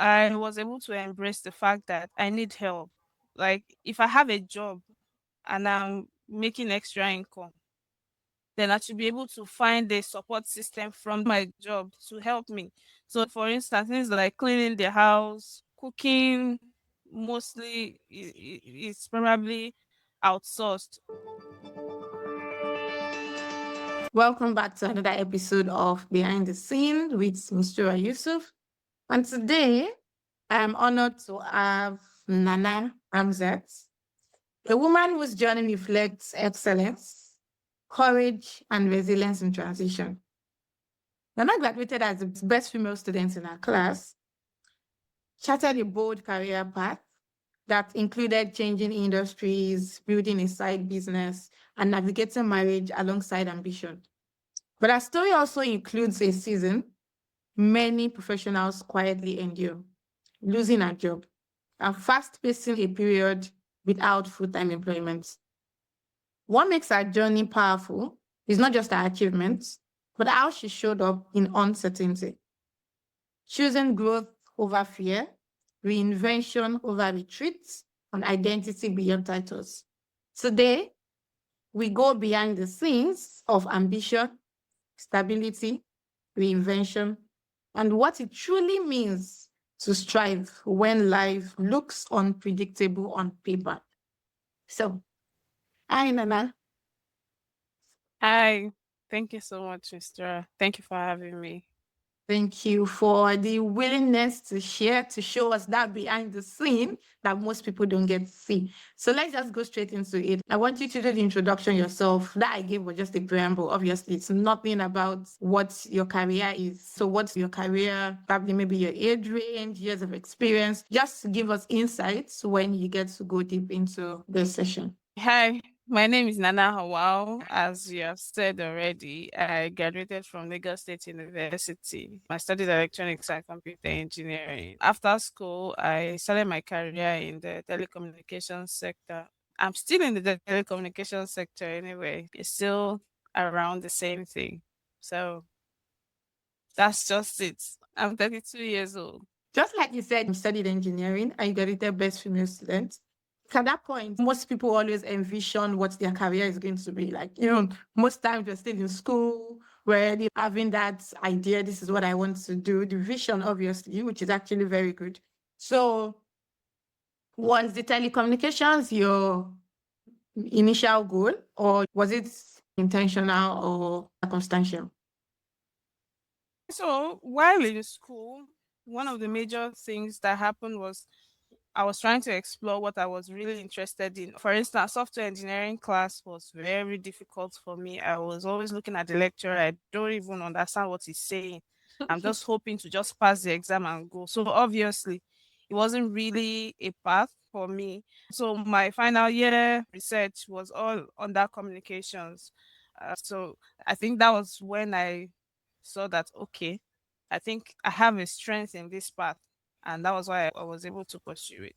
I was able to embrace the fact that I need help. Like, if I have a job and I'm making extra income, then I should be able to find a support system from my job to help me. So, for instance, things like cleaning the house, cooking, mostly it's probably outsourced. Welcome back to another episode of Behind the Scene with Mr. Yusuf. And today, I am honored to have Nana Hamzat, a woman whose journey reflects excellence, courage, and resilience in transition. Nana graduated as the best female student in her class, charted a bold career path that included changing industries, building a side business, and navigating marriage alongside ambition. But our story also includes a season many professionals quietly endure, losing a job, and fast pacing a period without full time employment. What makes our journey powerful is not just her achievements, but how she showed up in uncertainty, choosing growth over fear, reinvention over retreat, and identity beyond titles. Today, we go behind the scenes of ambition, stability, reinvention, and what it truly means to strive when life looks unpredictable on paper. So, hi, Nana. Hi, thank you so much, Mr. Thank you for having me. Thank you for the willingness to share, to show us that behind the scene that most people don't get to see. So let's just go straight into it. I want you to do the introduction yourself. That I gave was just a preamble. Obviously, it's nothing about what your career is. So, what's your career? Probably maybe your age range, years of experience. Just to give us insights when you get to go deep into the session. Hi, my name is Nana Hawao. As you have said already, I graduated from Lagos State University. I studied electronics and computer engineering. After school, I started my career in the telecommunications sector. I'm still in the telecommunications sector anyway. It's still around the same thing. So that's just it. I'm 32 years old. Just like you said, you studied engineering and you graduated best female student. At that point, most people always envision what their career is going to be like. Most times you're still in school, we're already having that idea, this is what I want to do, the vision, obviously, which is actually very good. So, was the telecommunications your initial goal, or was it intentional or circumstantial? So while in school, one of the major things that happened was I was trying to explore what I was really interested in. For instance, software engineering class was very difficult for me. I was always looking at the lecturer. I don't even understand what he's saying. I'm just hoping to just pass the exam and go. So obviously, it wasn't really a path for me. So my final year research was all under communications. So I think that was when I saw that, okay, I think I have a strength in this path. And that was why I was able to pursue it.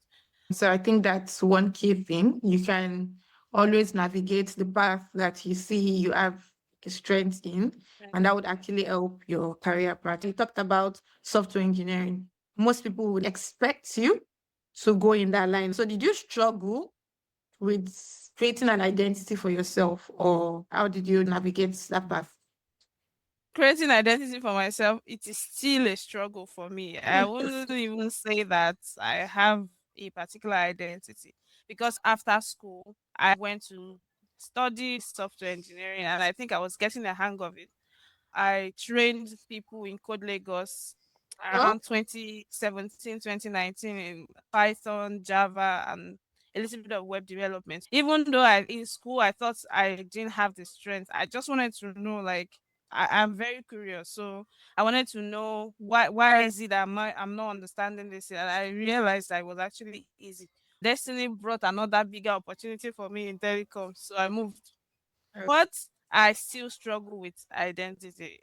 So I think that's one key thing. You can always navigate the path that you see you have a strength in, Right. and that would actually help your career path. You talked about software engineering. Most people would expect you to go in that line. So did you struggle with creating an identity for yourself, or how did you navigate that path? Creating identity for myself, it is still a struggle for me. I wouldn't even say that I have a particular identity because after school, I went to study software engineering and I think I was getting the hang of it. I trained people in Code Lagos Oh, around 2017, 2019 in Python, Java, and a little bit of web development. Even though in school I thought I didn't have the strength, I just wanted to know like I'm very curious. So I wanted to know why is it that I'm not understanding this? And I realized that it was actually easy. Destiny brought another bigger opportunity for me in telecom. So I moved. But I still struggle with identity.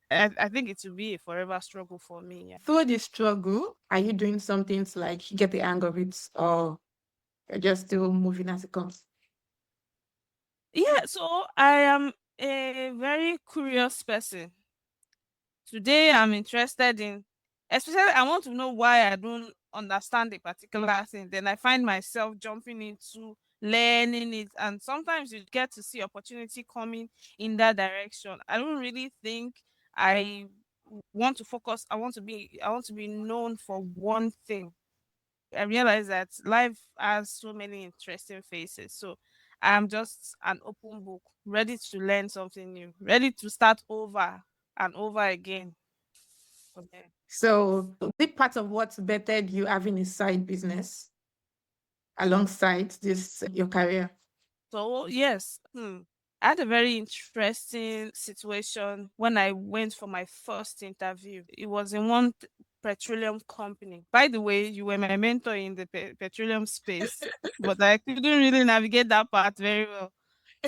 I think it will be a forever struggle for me. Yeah. through this struggle, are you doing something to like get the hang of it, or you're just still moving as it comes? Yeah. So I am a very curious person. Today I'm interested in Especially, I want to know why I don't understand a particular thing. Then I find myself jumping into learning it. And sometimes you get to see opportunity coming in that direction. I don't really think I want to focus. I want to be known for one thing. I realize that life has so many interesting faces. So I'm just an open book, ready to learn something new, ready to start over and over again. Okay. So, big part of what's bettered you having a side business alongside this your career. So yes, I had a very interesting situation when I went for my first interview. It was in one petroleum company. By the way, you were my mentor in the petroleum space, but I couldn't really navigate that part very well.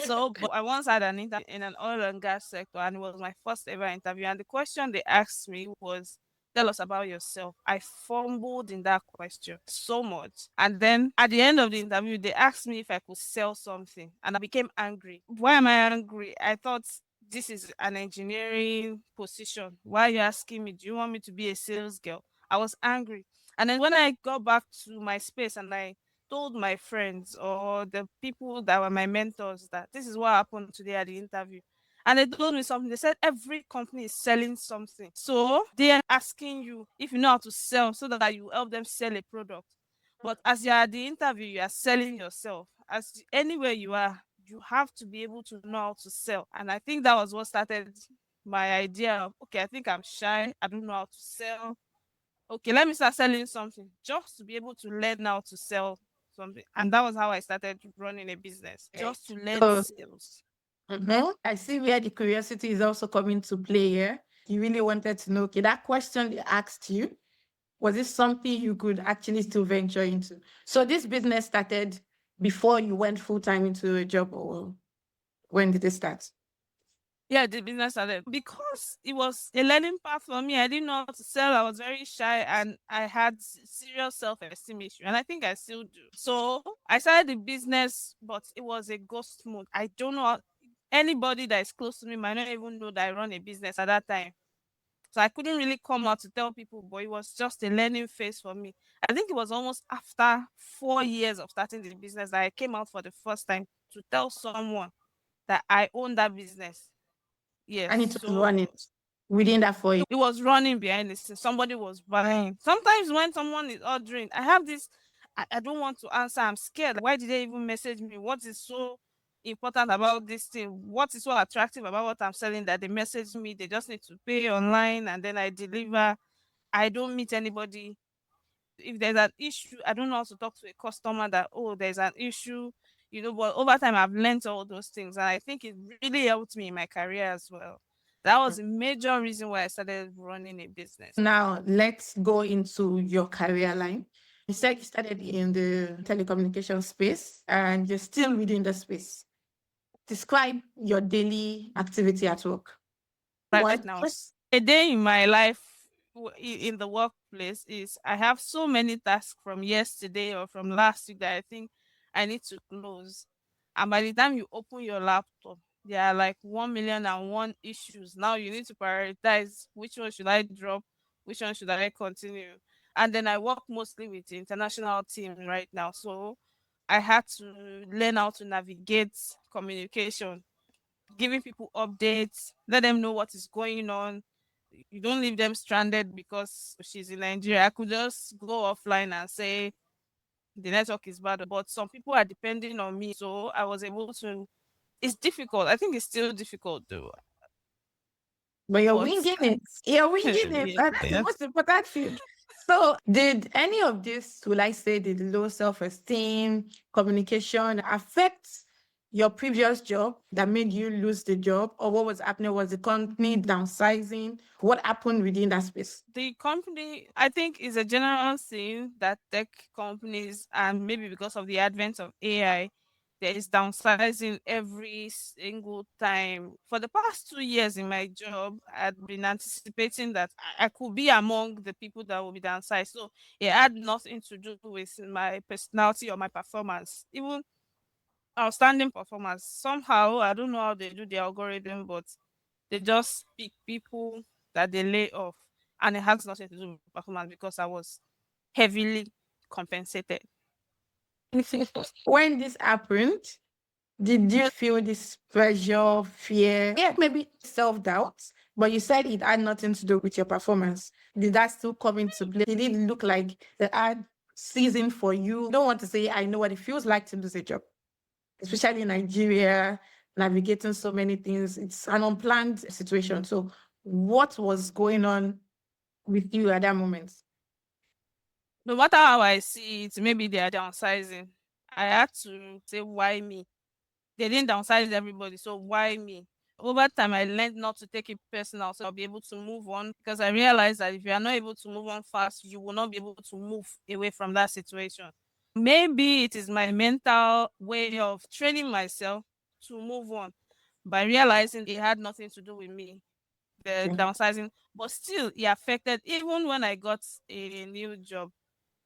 So, but I once had an interview in an oil and gas sector, and it was my first ever interview. And the question they asked me was, "Tell us about yourself." I fumbled in that question so much. And then at the end of the interview, they asked me if I could sell something, and I became angry. Why am I angry? I thought this is an engineering position. Why are you asking me? Do you want me to be a sales girl? I was angry. And then when I got back to my space and I told my friends or the people that were my mentors that this is what happened today at the interview. And they told me something. They said every company is selling something. So they are asking you if you know how to sell so that you help them sell a product. But as you're at the interview, you are selling yourself. As anywhere you are, you have to be able to know how to sell. And I think that was what started my idea of okay, I think I'm shy. I don't know how to sell. Okay, let me start selling something just to be able to learn how to sell something. And that was how I started running a business, Okay. just to learn So, sales. I see where the curiosity is also coming to play here. You really wanted to know, okay, that question they asked you, was this something you could actually still venture into? So this business started before you went full time into a job, or when did it start? Yeah, the business started because it was a learning path for me. I didn't know how to sell. I was very shy and I had serious self-esteem issue. And I think I still do. So I started the business, but it was a ghost mode. I don't know anybody that is close to me might not even know that I run a business at that time. So I couldn't really come out to tell people, but it was just a learning phase for me. I think it was almost after 4 years of starting the business that I came out for the first time to tell someone that I own that business. Yes. And it was So running within that 4 years. it was running behind the scenes. Somebody was buying. Sometimes when someone is ordering, I have this, I don't want to answer. I'm scared. Like, why did they even message me? What is so important about this thing? What is so attractive about what I'm selling that they message me? They just need to pay online and then I deliver. I don't meet anybody. If there's an issue, I don't know how to talk to a customer that, oh, there's an issue, but over time I've learned all those things. And I think it really helped me in my career as well. That was a major reason why I started running a business. Now, let's go into your career line. You said you started in the telecommunication space and you're still within the space. Describe your daily activity at work. Right What? now, a day in my life in the workplace is I have so many tasks from yesterday or from last week that I think I need to close. And by the time you open your laptop, there are like 1,000,001 issues. Now you need to prioritize which one should I drop, which one should I continue. And then I work mostly with the international team right now. So I had to learn how to navigate communication, giving people updates, let them know what is going on. You don't leave them stranded because she's in Nigeria. I could just go offline and say the network is bad, but some people are depending on me. So I was able to. It's difficult. I think it's still difficult though. But you're But winging it. You're winging it. yeah, That's the most important thing. So, did any of this, will I say, did low self esteem, communication affect your previous job that made you lose the job? Or what was happening? Was the company downsizing? What happened within that space? the company, I think, is a general thing that tech companies, and maybe because of the advent of AI, there is downsizing every single time. For the past 2 years in my job, I'd been anticipating that I could be among the people that will be downsized. So it had nothing to do with my personality or my performance. Even outstanding performance. Somehow, I don't know how they do the algorithm, but they just pick people that they lay off. and it has nothing to do with performance because I was heavily compensated. When this happened, did you feel this pressure, fear, yeah, maybe self doubt? But you said it had nothing to do with your performance. Did that still come into play? Did it look like the hard season for you? Don't want to say I know what it feels like to lose a job, especially in Nigeria, navigating so many things. It's an unplanned situation. So, what was going on with you at that moment? No matter how I see it, maybe they are downsizing. I had to say, why me? They didn't downsize everybody, so why me? Over time, I learned not to take it personal, so I'll be able to move on because I realized that if you are not able to move on fast, you will not be able to move away from that situation. Maybe it is my mental way of training myself to move on by realizing it had nothing to do with me, the Okay. downsizing, but still, it affected even when I got a new job.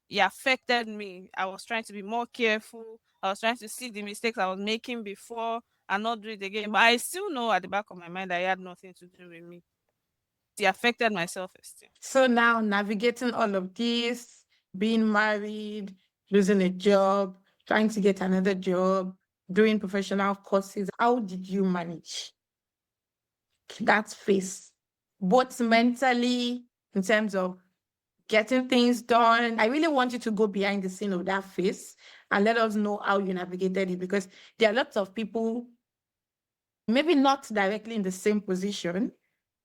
It affected me. I was trying to be more careful. I was trying to see the mistakes I was making before and not do it again. But I still know at the back of my mind that it had nothing to do with me. It affected my self esteem. So now navigating all of this, being married, losing a job, trying to get another job, doing professional courses, how did you manage that phase? Both mentally, in terms of getting things done. I really want you to go behind the scene of that phase and let us know how you navigated it because there are lots of people, maybe not directly in the same position,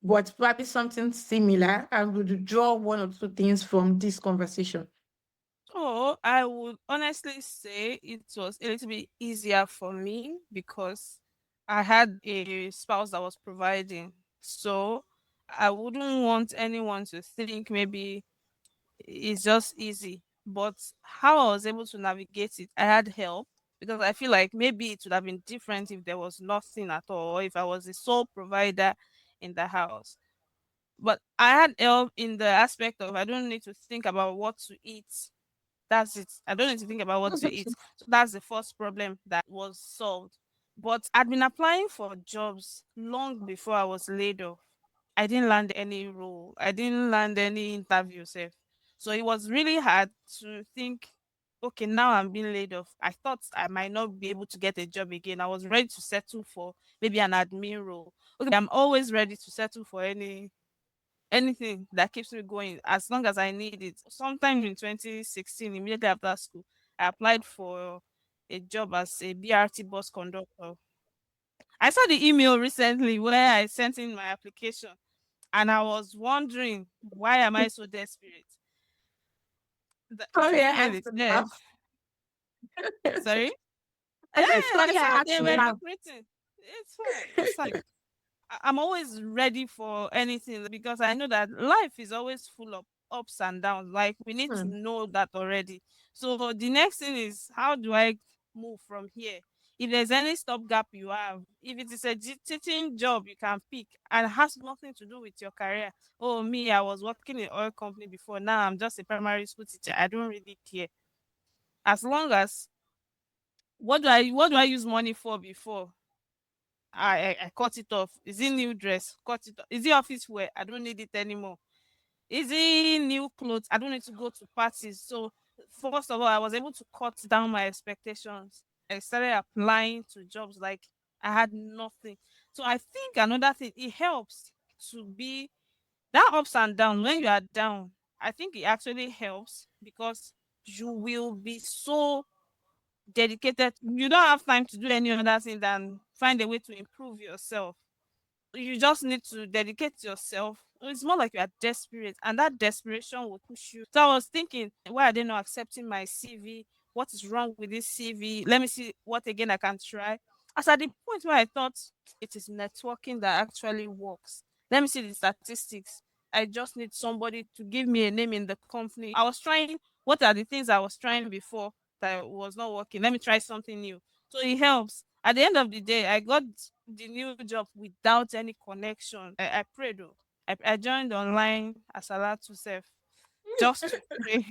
but probably something similar. I would draw one or two things from this conversation. So I would honestly say it was a little bit easier for me because I had a spouse that was providing. So I wouldn't want anyone to think maybe it's just easy. But how I was able to navigate it, I had help because I feel like maybe it would have been different if there was nothing at all, or if I was the sole provider in the house. But I had help in the aspect of I don't need to think about what to eat. That's it. I don't need to think about what to eat. So that's the first problem that was solved. But I'd been applying for jobs long before I was laid off. I didn't land any role. I didn't land any interview safe. So it was really hard to think, okay, now I'm being laid off. I thought I might not be able to get a job again. I was ready to settle for maybe an admin role. Okay, I'm always ready to settle for anything that keeps me going as long as I need it. Sometime in 2016, immediately after school, I applied for a job as a BRT bus conductor. I saw the email recently where I sent in my application and I was wondering why am I so desperate? The Sorry, I email asked is to there. laugh. Sorry. I Yeah, said, I sorry, saw I asked they to were laugh. recruiting. It's fine. It's fine. I'm always ready for anything because I know that life is always full of ups and downs. Like we need to Hmm. know that already. So the next thing is how do I move from here? If there's any stopgap you have, if it is a teaching job you can pick and has nothing to do with your career. Oh, me, I was working in oil company before. Now I'm just a primary school teacher. I don't really care. As long as what do I use money for before? I cut it off. Is it new dress? Cut it off. Is it office wear? I don't need it anymore. Is it new clothes? I don't need to go to parties. So first of all, I was able to cut down my expectations. I started applying to jobs like I had nothing. So I think another thing it helps to be that ups and downs when you are down. I think it actually helps because you will be so dedicated. You don't have time to do any other thing than find a way to improve yourself. You just need to dedicate yourself. It's more like you are desperate, and that desperation will push you. So I was thinking, why are they not accepting my CV? What is wrong with this CV? Let me see what again I can try. As at the point where I thought it is networking that actually works. Let me see the statistics. I just need somebody to give me a name in the company. I was trying, what are the things I was trying before that was not working? Let me try something new. So it helps. At the end of the day, I got the new job without any connection. I prayed though. I joined online as a to self just to pray.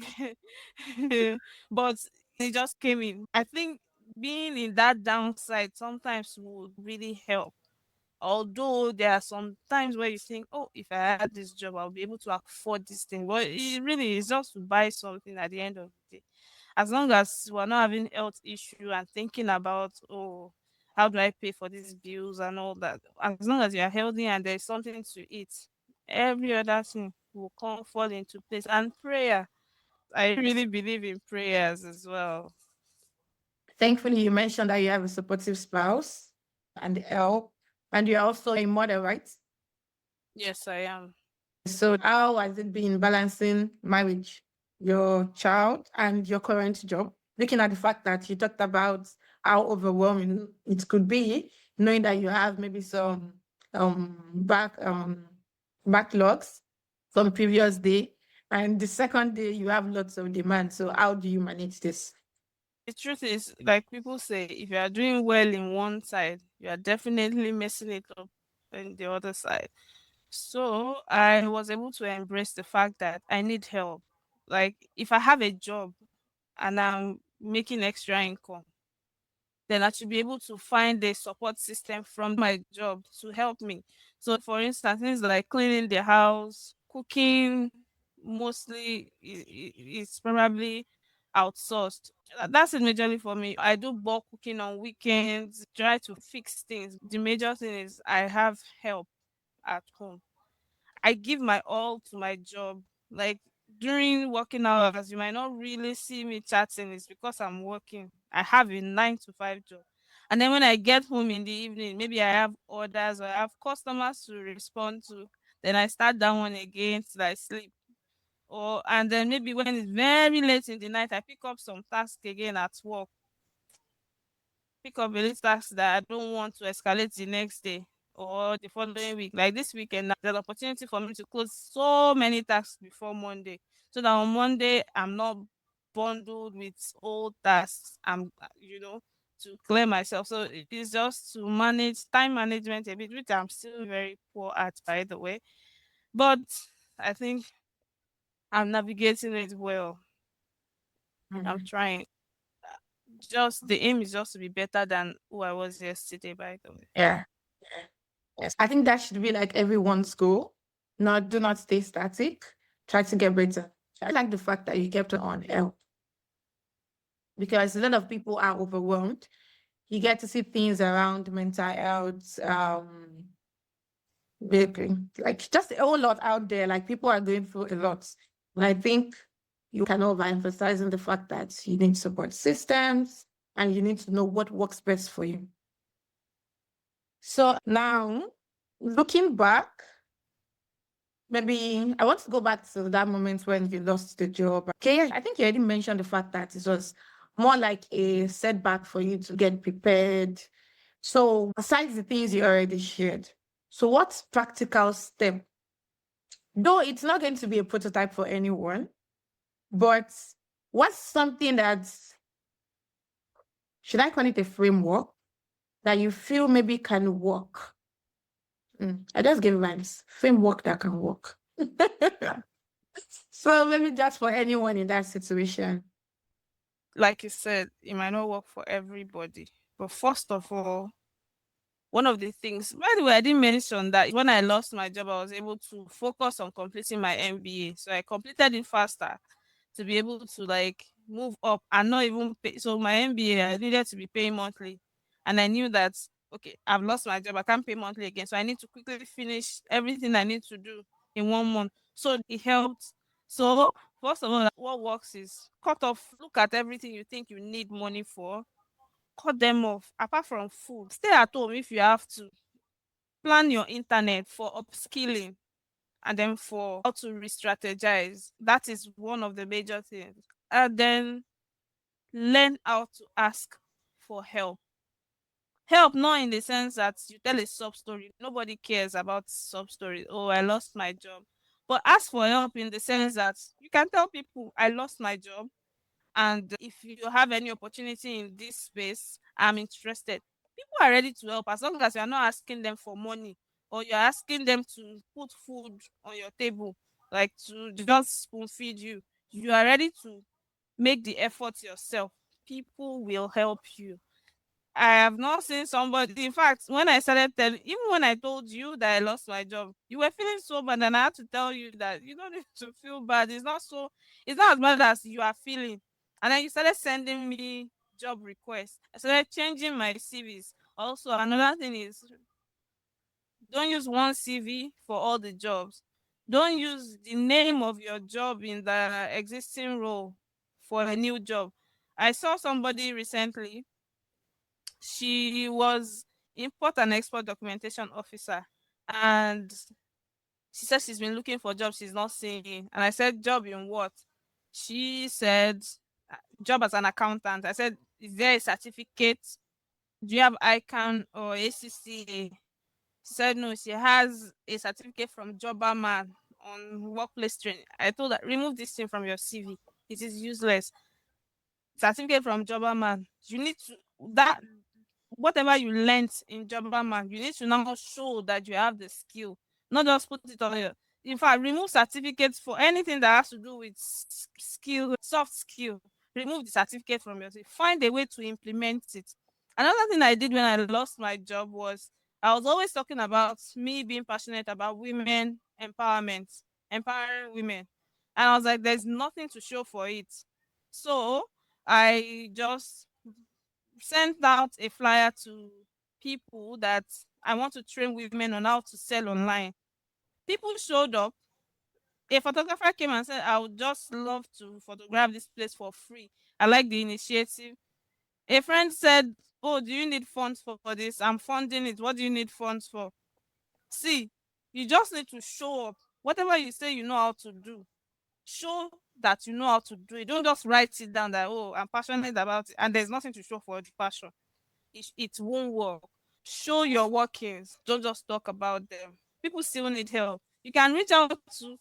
But it just came in. I think being in that downside sometimes would really help. Although there are some times where you think, oh, if I had this job, I'll be able to afford this thing. But it really is just to buy something at the end of the day. As long as we're not having health issue and thinking about, oh, how do I pay for these bills and all that, as long as you're healthy and there's something to eat, every other thing will come fall into place. And prayer, I really believe in prayers as well. Thankfully, you mentioned that you have a supportive spouse and help, and you're also a mother, right? Yes, I am. So, how has it been balancing marriage, your child, and your current job? Looking at the fact that you talked about how overwhelming it could be, knowing that you have maybe some backlogs from previous day, and the second day you have lots of demand. So, how do you manage this? The truth is, like people say, if you are doing well in one side, you are definitely messing it up in the other side. So I was able to embrace the fact that I need help. Like if I have a job and I'm making extra income, then I should be able to find a support system from my job to help me. So, for instance, things like cleaning the house, cooking, mostly it's probably outsourced. That's it majorly for me. I do bulk cooking on weekends, try to fix things. The major thing is I have help at home. I give my all to my job. Like during working hours, you might not really see me chatting. It's because I'm working. I have a 9 to 5 job. And then when I get home in the evening, maybe I have orders or I have customers to respond to. Then I start that one again till I sleep. Or and then maybe when it's very late in the night, I pick up some task again at work, pick up a list task that I don't want to escalate the next day or the following week. Like this weekend, now, there's an opportunity for me to close so many tasks before Monday, so that on Monday I'm not bundled with old tasks. To clear myself. So it is just to manage time management a bit, which I'm still very poor at, by the way. But I think I'm navigating it well. I'm Mhm. trying. Just the aim is just to be better than who I was yesterday, by the way. Yeah. Yes. I think that should be like everyone's goal. Not do not stay static. Try to get better. I like the fact that you kept on help because a lot of people are overwhelmed. You get to see things around mental health, like just a whole lot out there. Like people are going through a lot. And I think you can overemphasizing the fact that you need support systems and you need to know what works best for you. So now, looking back, maybe I want to go back to that moment when you lost the job. Okay, I think you already mentioned the fact that it was more like a setback for you to get prepared. So, besides the things you already shared, so what practical step, though it's not going to be a prototype for anyone, but what's something that, should I call it a framework, that you feel maybe can work? I just give rhymes. Framework that can work. So maybe just for anyone in that situation. Like you said, it might not work for everybody. But first of all, one of the things, by the way, I didn't mention that when I lost my job, I was able to focus on completing my MBA. So I completed it faster to be able to like move up and not even pay. So my MBA, I needed to be paying monthly. And I knew that, okay, I've lost my job. I can't pay monthly again. So I need to quickly finish everything I need to do in 1 month. So it helped. So, first of all, what works is cut off, look at everything you think you need money for, cut them off. Apart from food, stay at home if you have to. Plan your internet for upskilling and then for how to re-strategize. That is one of the major things. And then learn how to ask for help. Help not in the sense that you tell a sub story. Nobody cares about sub story. Oh, I lost my job. But ask for help in the sense that you can tell people I lost my job, and if you have any opportunity in this space, I'm interested. People are ready to help as long as you're not asking them for money or you're asking them to put food on your table, like to just spoon feed you. You are ready to make the effort yourself. People will help you. I have not seen somebody. In fact, when I started telling, even when I told you that I lost my job, you were feeling so bad, and I had to tell you that you don't need to feel bad. It's not so. It's not as bad as you are feeling. And then you started sending me job requests. I started changing my CVs. Also, another thing is, don't use one CV for all the jobs. Don't use the name of your job in the existing role for a new job. I saw somebody recently. She was import and export documentation officer, and she said she's been looking for jobs, she's not seeing. And I said, job in what? She said, job as an accountant. I said, is there a certificate? Do you have ICANN or ACCA? She said no, she has a certificate from Jobberman on workplace training. I told her, remove this thing from your CV. It is useless. Certificate from Jobberman. You need to that whatever you learnt in Jobberman, you need to now show that you have the skill, not just put it on your. In fact, remove certificates for anything that has to do with skill, soft skill. Remove the certificate from your CV. Find a way to implement it. Another thing I did when I lost my job was I was always talking about me being passionate about women empowerment, empowering women. And I was like, there's nothing to show for it. So I just sent out a flyer to people that I want to train women on how to sell online. People showed up. A photographer came and said, I would just love to photograph this place for free. I like the initiative. A friend said, oh, do you need funds for this? I'm funding it. What do you need funds for? See, you just need to show up. Whatever you say you know how to do, show that you know how to do it. Don't just write it down that, oh, I'm passionate about it, and there's nothing to show for the passion. It won't work. Show your workings. Don't just talk about them. People still need help. You can reach out to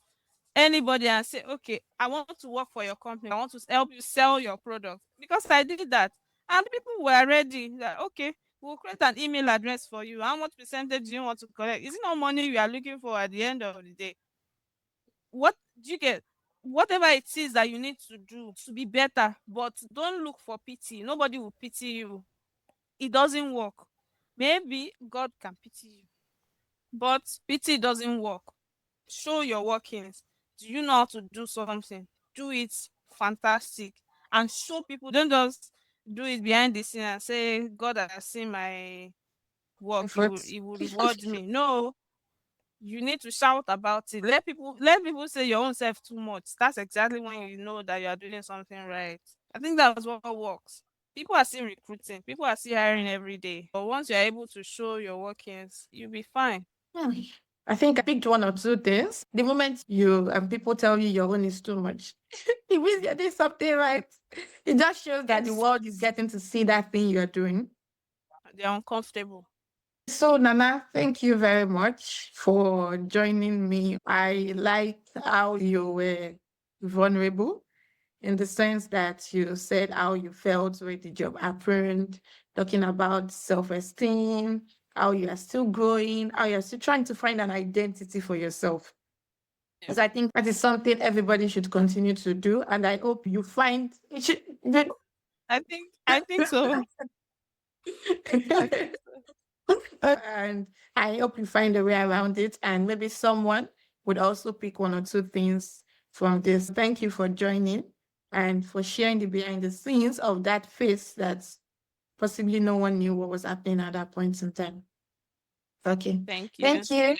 anybody and say, okay, I want to work for your company. I want to help you sell your product. Because I did that. And people were ready. That, okay, we'll create an email address for you. How much percentage do you want to collect? Is it not money you are looking for at the end of the day? What do you get? Whatever it is that you need to do to be better, but don't look for pity. Nobody will pity you. It doesn't work. Maybe God can pity you, but pity doesn't work. Show your workings. Do you know how to do something? Do it fantastic and show people. Don't just do it behind the scene and say, God has seen my work. Efforts. He will reward me. No, you need to shout about it. Let people say your own self too much. That's exactly when you know that you are doing something right. I think that's what works. People are still recruiting, people are still hiring every day. But once you're able to show your workings, you'll be fine. Hmm. I think I picked one or two things. The moment you and people tell you your own is too much, it means you're doing something right. It just shows that the Yes. world is getting to see that thing you're doing. They're uncomfortable. So, Nana, thank you very much for joining me. I liked how you were vulnerable in the sense that you said how you felt with the job happened, talking about self esteem, how you are still growing, how you're still trying to find an identity for yourself. Yeah. Because I think that is something everybody should continue to do. And I hope you find it should. I think so. I think so. And I hope you find a way around it. And maybe someone would also pick one or two things from this. Thank you for joining and for sharing the behind the scenes of that phase that possibly no one knew what was happening at that point in time. Okay. Thank you. Thank you.